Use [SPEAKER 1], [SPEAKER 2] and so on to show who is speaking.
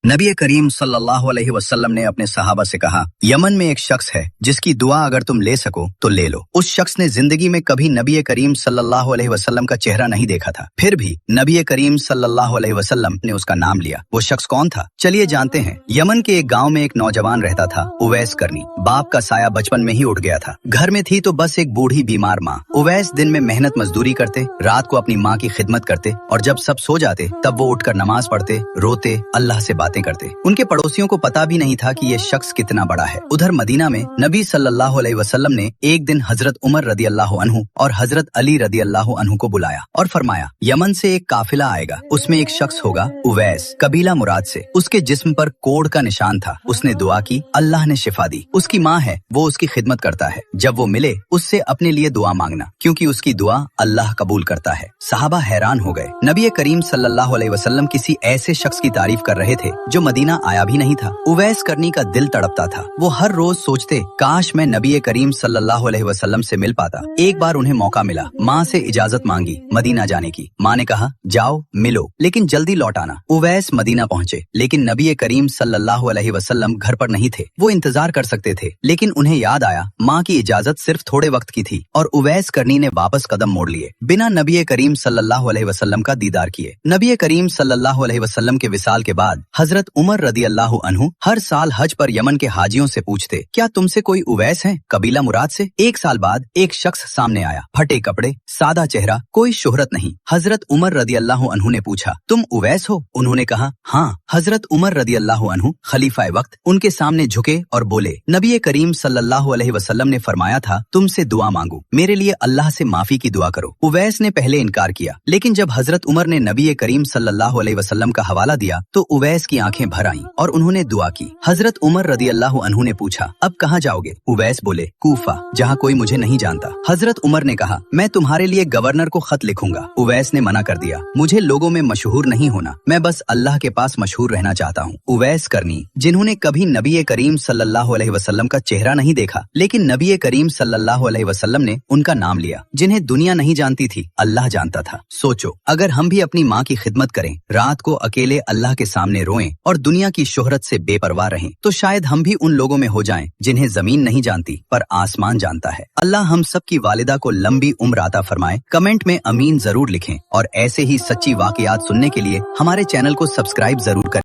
[SPEAKER 1] नबी करीम सल्लल्लाहु अलैहि वसल्लम ने अपने सहाबा से कहा, यमन में एक शख्स है जिसकी दुआ अगर तुम ले सको तो ले लो। उस शख्स ने जिंदगी में कभी नबी करीम सल्लल्लाहु अलैहि वसल्लम का चेहरा नहीं देखा था, फिर भी नबी करीम सल्लल्लाहु अलैहि वसल्लम ने उसका नाम लिया। वो शख्स कौन था? चलिए जानते हैं। यमन के एक गाँव में एक नौजवान रहता था, उवैस करनी। बाप का साया बचपन में ही उठ गया था। घर में थी तो बस एक बूढ़ी बीमार माँ। उवैस दिन में मेहनत मजदूरी करते, रात को अपनी माँ की खिदमत करते और जब सब सो जाते तब वो उठकर नमाज पढ़ते, रोते, अल्लाह से बातें करते। उनके पड़ोसियों को पता भी नहीं था कि ये शख्स कितना बड़ा है। उधर मदीना में नबी सल्लल्लाहु अलैहि वसल्लम ने एक दिन हजरत उमर रदी अल्लाह अन्हु और हजरत अली रदी अल्लाह अन्हु को बुलाया और फरमाया, यमन से एक काफिला आएगा, उसमें एक शख्स होगा उवैस, कबीला मुराद से। उसके जिस्म पर कोढ़ का निशान था। उसने दुआ की, अल्लाह ने शिफा दी। उसकी माँ है, वो उसकी खिदमत करता है। जब वो मिले उससे अपने लिए दुआ मांगना, क्योंकि उसकी दुआ अल्लाह कबूल करता है। सहाबा हैरान हो गए। नबी करीम सल्लल्लाहु अलैहि वसल्लम किसी ऐसे शख्स की तारीफ कर रहे थे जो मदीना आया भी नहीं था। उवैस करनी का दिल तड़पता था। वो हर रोज सोचते, काश मैं नबी करीम सल्लल्लाहु अलैहि वसल्लम से मिल पाता। एक बार उन्हें मौका मिला। माँ से इजाजत मांगी मदीना जाने की। माँ ने कहा, जाओ मिलो, लेकिन जल्दी लौट आना। उवैस मदीना पहुँचे, लेकिन नबी करीम सल्लल्लाहु अलैहि वसल्लम घर पर नहीं थे। वो इंतजार कर सकते थे, लेकिन उन्हें याद आया माँ की इजाजत सिर्फ थोड़े वक्त की थी और उवैस करनी ने वापस कदम मोड़ लिए, बिना नबी करीम सल्लल्लाहु अलैहि वसल्लम का दीदार किए। नबी करीम सल्लल्लाहु अलैहि वसल्लम के विसाल के बाद हजरत उमर रदी अल्लाह अन्हु हर साल हज पर यमन के हाजियों से पूछते, क्या तुमसे कोई उवैस है, कबीला मुराद से? एक साल बाद एक शख्स सामने आया, फटे कपड़े, सादा चेहरा, कोई शोहरत नहीं। हजरत उमर रदी अल्लाह अन्हु ने पूछा, तुम उवैस हो? उन्होंने कहा, हाँ। हजरत उमर रदी अल्लाह अन्हु खलीफा वक्त उनके सामने झुके और बोले, नबी करीम सल्लल्लाहु अलैहि वसल्लम ने फरमाया था तुमसे दुआ मांगू, मेरे लिए अल्लाह से माफी की दुआ करो। उवैस ने पहले इनकार किया, लेकिन जब हजरत उमर ने नबी करीम सल्लल्लाहु अलैहि वसल्लम का हवाला दिया तो उवैस की आंखें भर आईं और उन्होंने दुआ की। हजरत उमर रदी अल्लाह अन्हु ने पूछा, अब कहाँ जाओगे? उवैस बोले, कूफा, जहाँ कोई मुझे नहीं जानता। हजरत उमर ने कहा, मैं तुम्हारे लिए गवर्नर को खत लिखूंगा। उवैस ने मना कर दिया, मुझे लोगों में मशहूर नहीं होना, मैं बस अल्लाह के पास मशहूर रहना चाहता हूँ। उवैस करनी, जिन्होंने कभी नबी करीम सल्लल्लाहु अलैहि वसल्लम का चेहरा नहीं देखा, लेकिन नबी करीम सल्लल्लाहु अलैहि वसल्लम ने उनका नाम लिया, जिन्हें दुनिया नहीं जानती थी, अल्लाह जानता था। सोचो, अगर हम भी अपनी माँ की खिदमत करें, रात को अकेले अल्लाह के सामने रोएं और दुनिया की शोहरत से बेपरवाह रहें, तो शायद हम भी उन लोगों में हो जाएं जिन्हें जमीन नहीं जानती पर आसमान जानता है। अल्लाह हम सब की वालिदा को लंबी उम्र अता फरमाए। कमेंट में अमीन जरूर लिखें और ऐसे ही सच्ची वाकयात सुनने के लिए हमारे चैनल को सब्सक्राइब जरूर करें।